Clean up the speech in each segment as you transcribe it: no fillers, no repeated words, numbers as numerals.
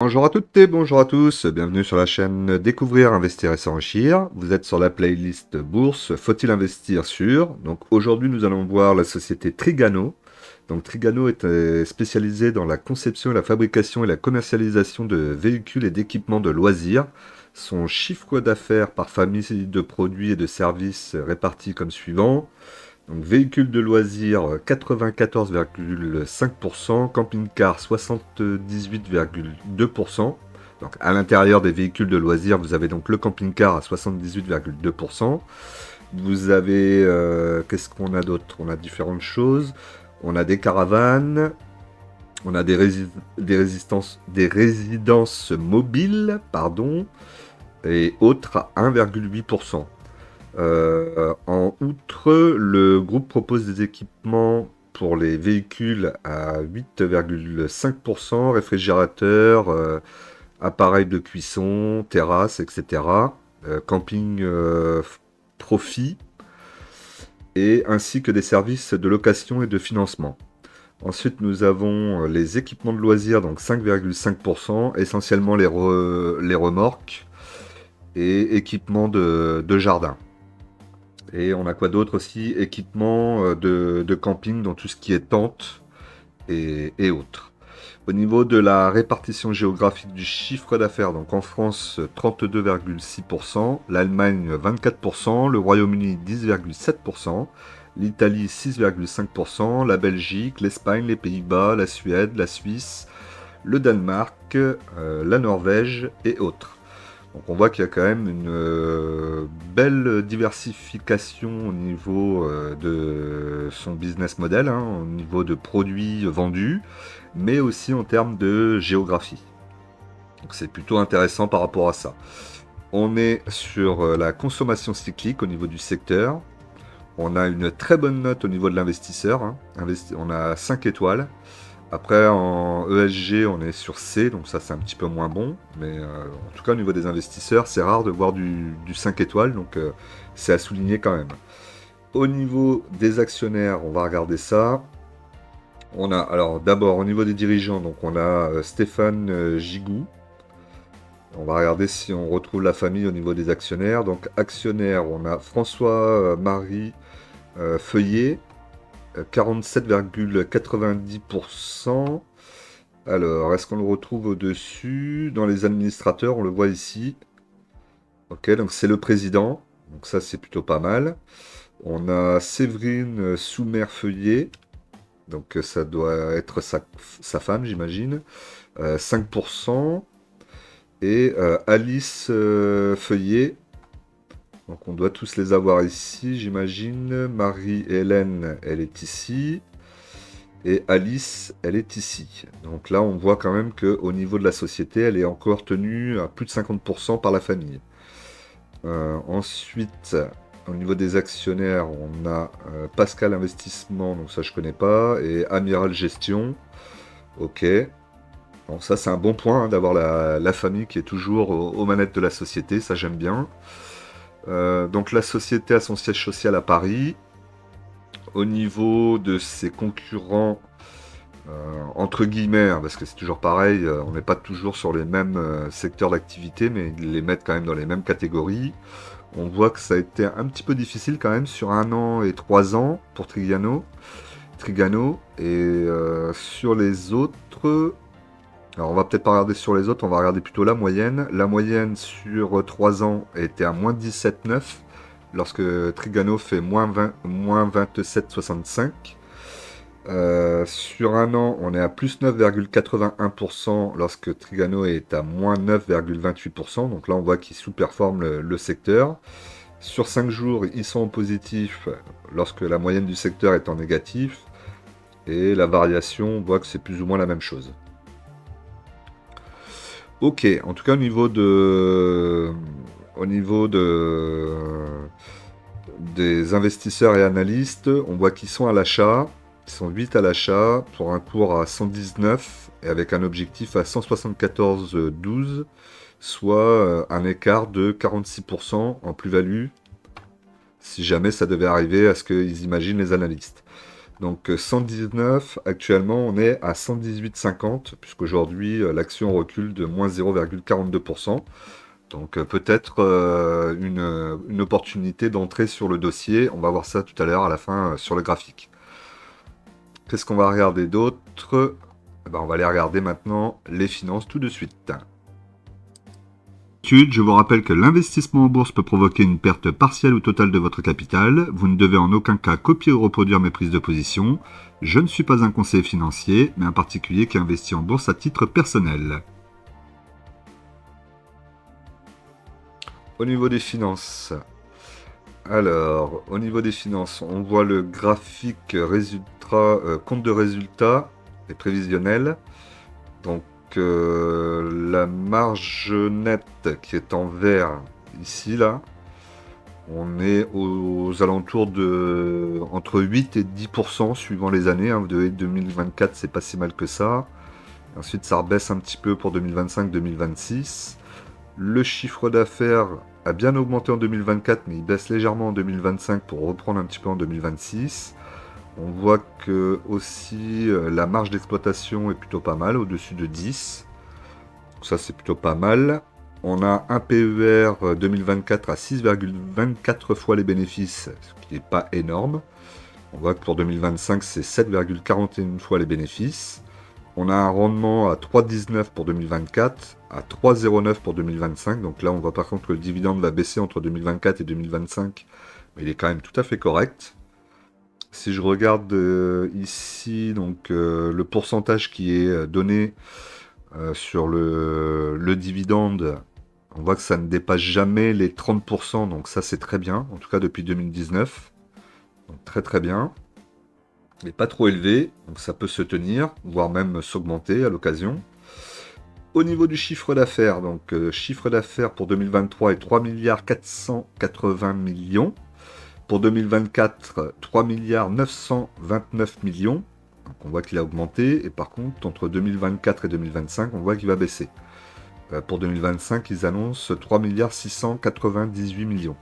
Bonjour à toutes et bonjour à tous, bienvenue sur la chaîne Découvrir, Investir et S'enrichir. Vous êtes sur la playlist Bourse, faut-il investir sur? Donc aujourd'hui nous allons voir la société Trigano. Donc Trigano est spécialisée dans la conception, la fabrication et la commercialisation de véhicules et d'équipements de loisirs. Son chiffre d'affaires par famille de produits et de services répartis comme suivant. Donc véhicules de loisirs 94,5%, camping-car 78,2%. Donc à l'intérieur des véhicules de loisirs, vous avez donc le camping-car à 78,2%. Vous avez, qu'est-ce qu'on a d'autre? On a différentes choses. On a des caravanes, on a des résidences mobiles, pardon, et autres à 1,8%. En outre, le groupe propose des équipements pour les véhicules à 8,5%, réfrigérateurs, appareils de cuisson, terrasses, etc. Camping profit, et ainsi que des services de location et de financement. Ensuite, nous avons les équipements de loisirs, donc 5,5%, essentiellement les remorques et équipements de jardin. Et on a quoi d'autre aussi? Équipement de camping, dans tout ce qui est tente et autres. Au niveau de la répartition géographique du chiffre d'affaires, donc en France 32,6%, l'Allemagne 24%, le Royaume-Uni 10,7%, l'Italie 6,5%, la Belgique, l'Espagne, les Pays-Bas, la Suède, la Suisse, le Danemark, la Norvège et autres. Donc on voit qu'il y a quand même une belle diversification au niveau de son business model, hein, au niveau de produits vendus, mais aussi en termes de géographie. Donc c'est plutôt intéressant par rapport à ça. On est sur la consommation cyclique au niveau du secteur. On a une très bonne note au niveau de l'investisseur, hein. On a 5 étoiles. Après, en ESG, on est sur C, donc ça c'est un petit peu moins bon. Mais en tout cas, au niveau des investisseurs, c'est rare de voir du 5 étoiles, donc c'est à souligner quand même. Au niveau des actionnaires, on va regarder ça. On a, alors d'abord, au niveau des dirigeants, donc on a Stéphane Gigou. On va regarder si on retrouve la famille au niveau des actionnaires. Donc actionnaire, on a François-Marie Feuillet. 47,90%. Alors, est-ce qu'on le retrouve au-dessus? Dans les administrateurs, on le voit ici. Ok, donc c'est le président. Donc ça, c'est plutôt pas mal. On a Séverine Soumer-Feuillet. Donc ça doit être sa femme, j'imagine. 5%. Et Alice Feuillet. Donc on doit tous les avoir ici, j'imagine. Marie-Hélène, elle est ici. Et Alice, elle est ici. Donc là, on voit quand même qu'au niveau de la société, elle est encore tenue à plus de 50% par la famille. Ensuite, au niveau des actionnaires, on a Pascal Investissement, donc ça je connais pas, et Amiral Gestion. Ok. Bon, ça c'est un bon point, hein, d'avoir la famille qui est toujours aux manettes de la société, ça j'aime bien. Donc la société a son siège social à Paris. Au niveau de ses concurrents, entre guillemets, hein, parce que c'est toujours pareil, on n'est pas toujours sur les mêmes secteurs d'activité, mais ils les mettent quand même dans les mêmes catégories. On voit que ça a été un petit peu difficile quand même sur 1 an et 3 ans pour Trigano. Et sur les autres... Alors on va peut-être pas regarder sur les autres, on va regarder plutôt la moyenne. La moyenne sur 3 ans était à moins 17,9 lorsque Trigano fait moins 27,65. Sur 1 an, on est à plus 9,81% lorsque Trigano est à moins 9,28%. Donc là, on voit qu'ils sous-performent le secteur. Sur 5 jours, ils sont en positif lorsque la moyenne du secteur est en négatif. Et la variation, on voit que c'est plus ou moins la même chose. Ok, en tout cas au niveau des investisseurs et analystes, on voit qu'ils sont à l'achat, ils sont 8 à l'achat pour un cours à 119 et avec un objectif à 174,12, soit un écart de 46% en plus-value, si jamais ça devait arriver à ce qu'ils imaginent les analystes. Donc 119, actuellement on est à 118,50, puisqu'aujourd'hui l'action recule de moins 0,42%. Donc peut-être une opportunité d'entrer sur le dossier. On va voir ça tout à l'heure à la fin sur le graphique. Qu'est-ce qu'on va regarder d'autre? Eh ben, on va aller regarder maintenant les finances tout de suite. Je vous rappelle que l'investissement en bourse peut provoquer une perte partielle ou totale de votre capital. Vous ne devez en aucun cas copier ou reproduire mes prises de position. Je ne suis pas un conseiller financier, mais un particulier qui investit en bourse à titre personnel. Au niveau des finances, alors, au niveau des finances, on voit le graphique résultat, compte de résultat et prévisionnel. Donc, la marge nette qui est en vert ici, là, on est aux alentours de entre 8 et 10% suivant les années. Hein. 2024, c'est pas si mal que ça. Ensuite, ça rebaisse un petit peu pour 2025-2026. Le chiffre d'affaires a bien augmenté en 2024, mais il baisse légèrement en 2025 pour reprendre un petit peu en 2026. On voit que aussi la marge d'exploitation est plutôt pas mal, au-dessus de 10. Donc ça, c'est plutôt pas mal. On a un PER 2024 à 6,24 fois les bénéfices, ce qui n'est pas énorme. On voit que pour 2025, c'est 7,41 fois les bénéfices. On a un rendement à 3,19 pour 2024, à 3,09 pour 2025. Donc là, on voit par contre que le dividende va baisser entre 2024 et 2025, mais il est quand même tout à fait correct. Si je regarde ici, donc le pourcentage qui est donné sur le dividende, on voit que ça ne dépasse jamais les 30%, donc ça c'est très bien, en tout cas depuis 2019. Donc très très bien. Il n'est pas trop élevé, donc ça peut se tenir, voire même s'augmenter à l'occasion. Au niveau du chiffre d'affaires, donc chiffre d'affaires pour 2023 est 3 milliards 480 millions. Pour 2024, 3 milliards 929 millions. Donc on voit qu'il a augmenté. Et par contre, entre 2024 et 2025, on voit qu'il va baisser. Pour 2025, ils annoncent 3 milliards 698 millions.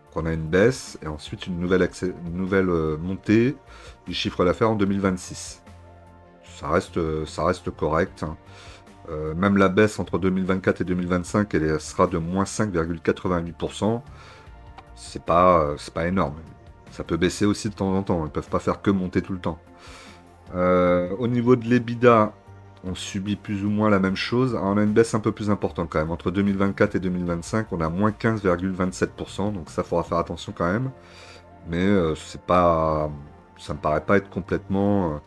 Donc on a une baisse et ensuite une nouvelle montée du chiffre d'affaires en 2026. Ça reste correct. Hein. Même la baisse entre 2024 et 2025, elle sera de moins 5,88%. C'est pas énorme. Ça peut baisser aussi de temps en temps. Ils ne peuvent pas faire que monter tout le temps. Au niveau de l'EBITDA, on subit plus ou moins la même chose. Alors, on a une baisse un peu plus importante quand même. Entre 2024 et 2025, on a moins 15,27%. Donc ça, faudra faire attention quand même. Mais c'est pas, ça me paraît pas être complètement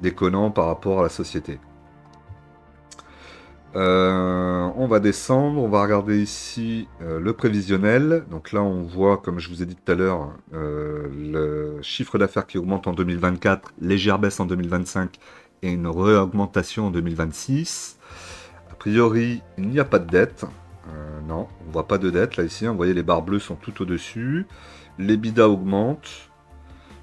déconnant par rapport à la société. On va descendre, on va regarder ici le prévisionnel. Donc là, on voit, comme je vous ai dit tout à l'heure, le chiffre d'affaires qui augmente en 2024, légère baisse en 2025 et une réaugmentation en 2026. A priori, il n'y a pas de dette. Non, on voit pas de dette là ici. Vous voyez, les barres bleues sont tout au-dessus. L'EBITDA augmente.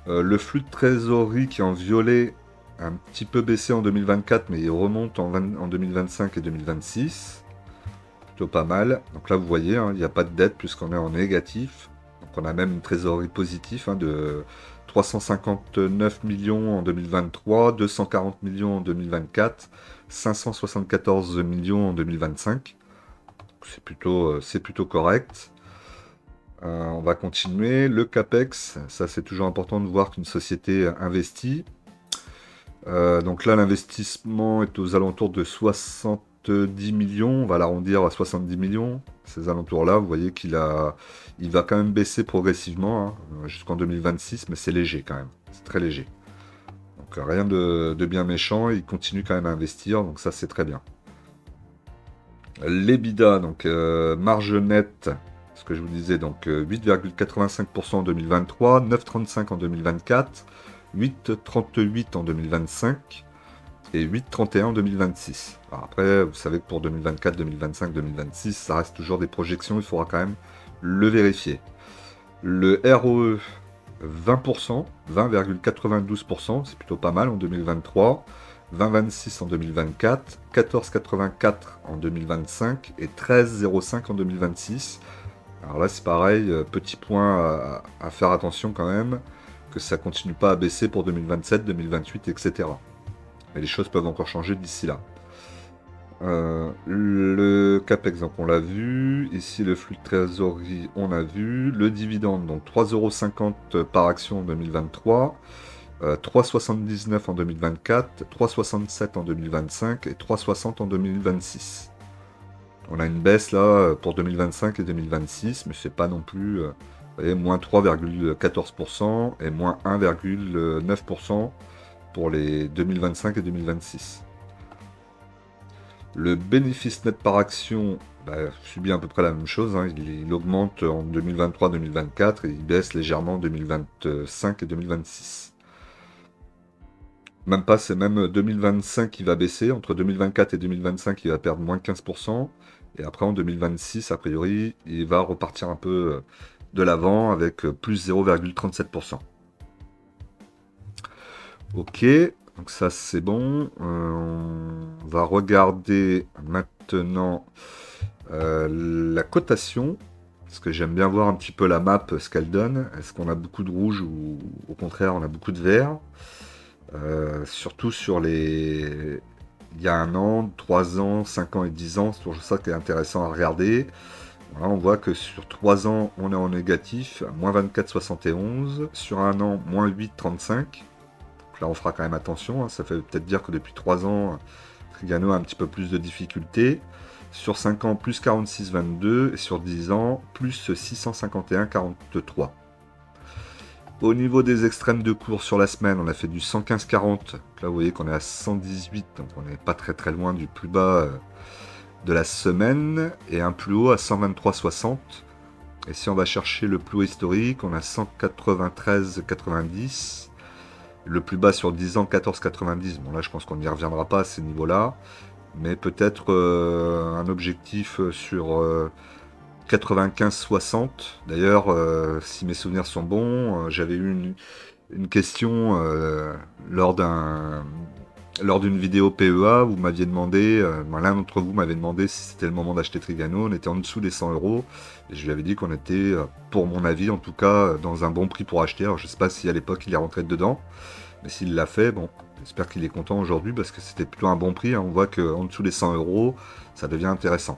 Le flux de trésorerie qui est en violet un petit peu baissé en 2024, mais il remonte en 2025 et 2026. Plutôt pas mal. Donc là, vous voyez, hein, il n'y a pas de dette puisqu'on est en négatif. Donc on a même une trésorerie positive de 359 millions en 2023, 240 millions en 2024, 574 millions en 2025. C'est plutôt correct. On va continuer. Le CAPEX, ça c'est toujours important de voir qu'une société investit. Donc là, l'investissement est aux alentours de 70 millions. On va l'arrondir à 70 millions. Ces alentours-là, vous voyez il va quand même baisser progressivement hein, jusqu'en 2026, mais c'est léger quand même. C'est très léger. Donc rien de bien méchant. Il continue quand même à investir, donc ça c'est très bien. L'EBITDA, donc marge nette, ce que je vous disais, donc 8,85% en 2023, 9,35% en 2024. 8,38 en 2025 et 8,31 en 2026. Alors après, vous savez que pour 2024, 2025, 2026, ça reste toujours des projections, il faudra quand même le vérifier. Le ROE, 20%, 20,92%, c'est plutôt pas mal en 2023, 20,26 en 2024, 14,84 en 2025 et 13,05 en 2026. Alors là, c'est pareil, petit point à faire attention quand même, que ça continue pas à baisser pour 2027, 2028, etc. Mais les choses peuvent encore changer d'ici là. Le CAPEX, donc on l'a vu. Ici, le flux de trésorerie, on a vu. Le dividende, donc 3,50 € par action en 2023. 3,79 en 2024, 3,67 en 2025 et 3,60 en 2026. On a une baisse là pour 2025 et 2026, mais c'est pas non plus, vous voyez, moins 3,14% et moins 1,9% pour les 2025 et 2026. Le bénéfice net par action subit à peu près la même chose, hein. Il augmente en 2023-2024 et il baisse légèrement en 2025 et 2026. Même pas, c'est même 2025 qui va baisser. Entre 2024 et 2025, il va perdre moins 15%. Et après, en 2026, a priori, il va repartir un peu de l'avant avec plus 0,37%. Ok, donc ça c'est bon. On va regarder maintenant la cotation. Parce que j'aime bien voir un petit peu la map, ce qu'elle donne. Est-ce qu'on a beaucoup de rouge ou au contraire on a beaucoup de vert? Surtout sur les... Il y a 1 an, 3 ans, 5 ans et 10 ans, c'est toujours ça qui est intéressant à regarder. Voilà, on voit que sur 3 ans, on est en négatif, moins 24,71. Sur 1 an, moins 8,35. Donc là, on fera quand même attention, hein. Ça fait peut-être dire que depuis 3 ans, Trigano a un petit peu plus de difficultés. Sur 5 ans, plus 46,22. Et sur 10 ans, plus 651,43. Au niveau des extrêmes de cours sur la semaine, on a fait du 115,40. Là, vous voyez qu'on est à 118, donc on n'est pas très très loin du plus bas de la semaine. Et un plus haut à 123,60. Et si on va chercher le plus haut historique, on a 193,90. Le plus bas sur 10 ans, 14,90. Bon, là, je pense qu'on n'y reviendra pas à ces niveaux-là. Mais peut-être un objectif sur 95-60. D'ailleurs, si mes souvenirs sont bons, j'avais eu une question lors d'une vidéo PEA. Vous m'aviez demandé, l'un d'entre vous m'avait demandé si c'était le moment d'acheter Trigano. On était en dessous des 100 €. Et je lui avais dit qu'on était, pour mon avis, en tout cas, dans un bon prix pour acheter. Alors, je ne sais pas si à l'époque il est rentré dedans. Mais s'il l'a fait, bon, j'espère qu'il est content aujourd'hui parce que c'était plutôt un bon prix, hein. On voit qu'en dessous des 100 €, ça devient intéressant.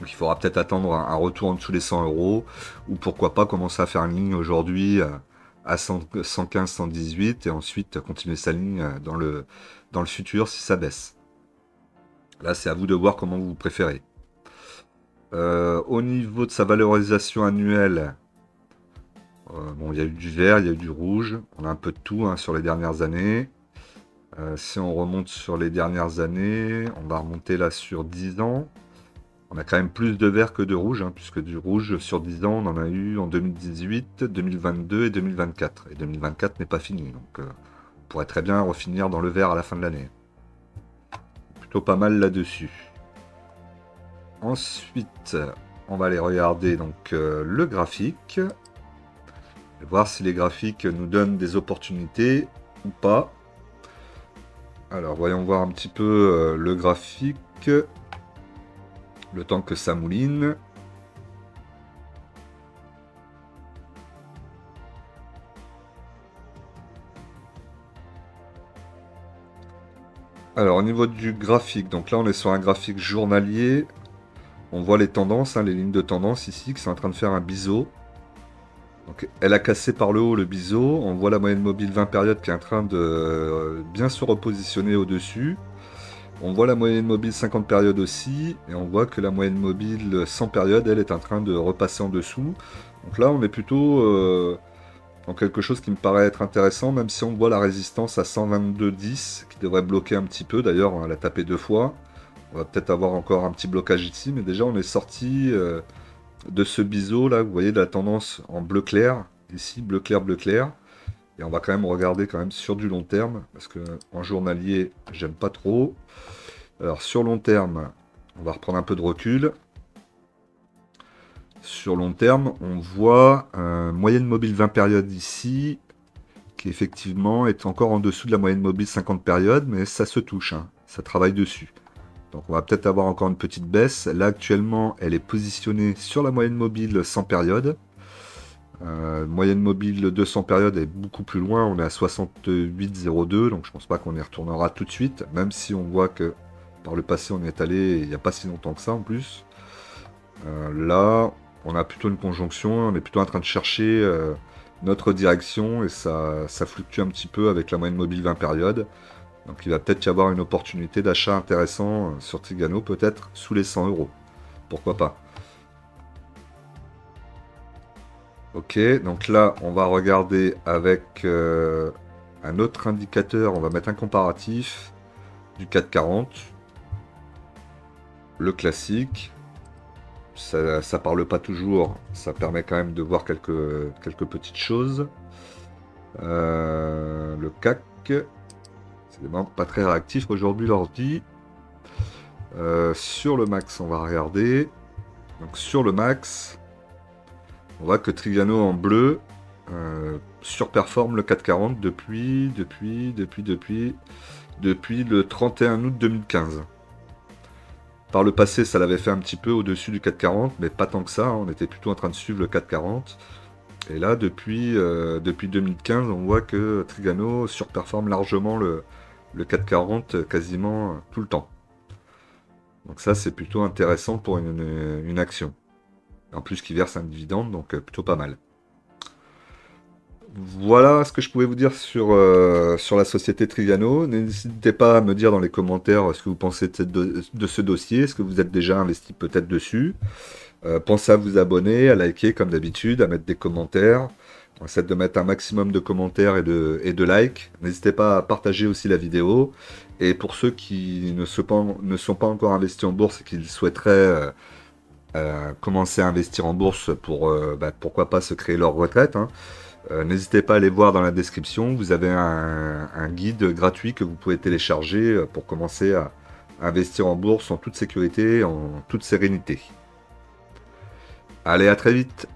Donc il faudra peut-être attendre un retour en dessous des 100 €, ou pourquoi pas commencer à faire une ligne aujourd'hui à 115, 118, et ensuite continuer sa ligne dans le futur si ça baisse. Là, c'est à vous de voir comment vous préférez. Au niveau de sa valorisation annuelle, bon, il y a eu du vert, il y a eu du rouge, on a un peu de tout, hein, sur les dernières années. Si on remonte sur les dernières années, on va remonter là sur 10 ans. On a quand même plus de vert que de rouge, hein, puisque du rouge sur 10 ans, on en a eu en 2018, 2022 et 2024. Et 2024 n'est pas fini, donc on pourrait très bien refinir dans le vert à la fin de l'année. Plutôt pas mal là-dessus. Ensuite, on va aller regarder donc le graphique. Et voir si les graphiques nous donnent des opportunités ou pas. Alors, voyons voir un petit peu le graphique. Le temps que ça mouline. Alors au niveau du graphique, donc là on est sur un graphique journalier. On voit les tendances, hein, les lignes de tendance ici qui sont en train de faire un biseau. Donc elle a cassé par le haut le biseau. On voit la moyenne mobile 20 périodes qui est en train de bien se repositionner au-dessus. On voit la moyenne mobile 50 périodes aussi, et on voit que la moyenne mobile 100 périodes, elle est en train de repasser en dessous. Donc là, on est plutôt dans quelque chose qui me paraît être intéressant, même si on voit la résistance à 122,10, qui devrait bloquer un petit peu. D'ailleurs, elle a tapé 2 fois. On va peut-être avoir encore un petit blocage ici, mais déjà, on est sorti de ce biseau, là, vous voyez, de la tendance en bleu clair. Ici, bleu clair, bleu clair. Et on va quand même regarder quand même sur du long terme, parce que en journalier, j'aime pas trop. Alors sur long terme, on va reprendre un peu de recul. Sur long terme, on voit moyenne mobile 20 périodes ici, qui effectivement est encore en dessous de la moyenne mobile 50 périodes, mais ça se touche, hein, ça travaille dessus. Donc on va peut-être avoir encore une petite baisse. Là actuellement, elle est positionnée sur la moyenne mobile 100 périodes. Moyenne mobile de 200 périodes est beaucoup plus loin, on est à 68,02, donc je pense pas qu'on y retournera tout de suite, même si on voit que par le passé on y est allé il n'y a pas si longtemps que ça en plus. Là, on a plutôt une conjonction, on est plutôt en train de chercher notre direction et ça fluctue un petit peu avec la moyenne mobile 20 périodes. Donc il va peut-être y avoir une opportunité d'achat intéressant sur Trigano, peut-être sous les 100 euros. Pourquoi pas. Ok, donc là, on va regarder avec un autre indicateur. On va mettre un comparatif du 440. Le classique. Ça parle pas toujours. Ça permet quand même de voir quelques petites choses. Le CAC. C'est vraiment pas très réactif aujourd'hui l'ordi. Sur le max, on va regarder. Donc sur le max, on voit que Trigano en bleu surperforme le 440 depuis le 31 août 2015. Par le passé, ça l'avait fait un petit peu au-dessus du 440, mais pas tant que ça. On était plutôt en train de suivre le 440. Et là, depuis 2015, on voit que Trigano surperforme largement le 440 quasiment tout le temps. Donc ça, c'est plutôt intéressant pour une action. En plus, qui verse un dividende, donc plutôt pas mal. Voilà ce que je pouvais vous dire sur la société Trigano. N'hésitez pas à me dire dans les commentaires ce que vous pensez de ce dossier. Est-ce que vous êtes déjà investi peut-être dessus? Pensez à vous abonner, à liker comme d'habitude, à mettre des commentaires. On essaie de mettre un maximum de commentaires et de likes. N'hésitez pas à partager aussi la vidéo. Et pour ceux qui ne sont pas encore investis en bourse et qui souhaiteraient commencer à investir en bourse pour, pourquoi pas, se créer leur retraite, hein. N'hésitez pas à aller voir dans la description. Vous avez un guide gratuit que vous pouvez télécharger pour commencer à investir en bourse en toute sécurité, en toute sérénité. Allez, à très vite!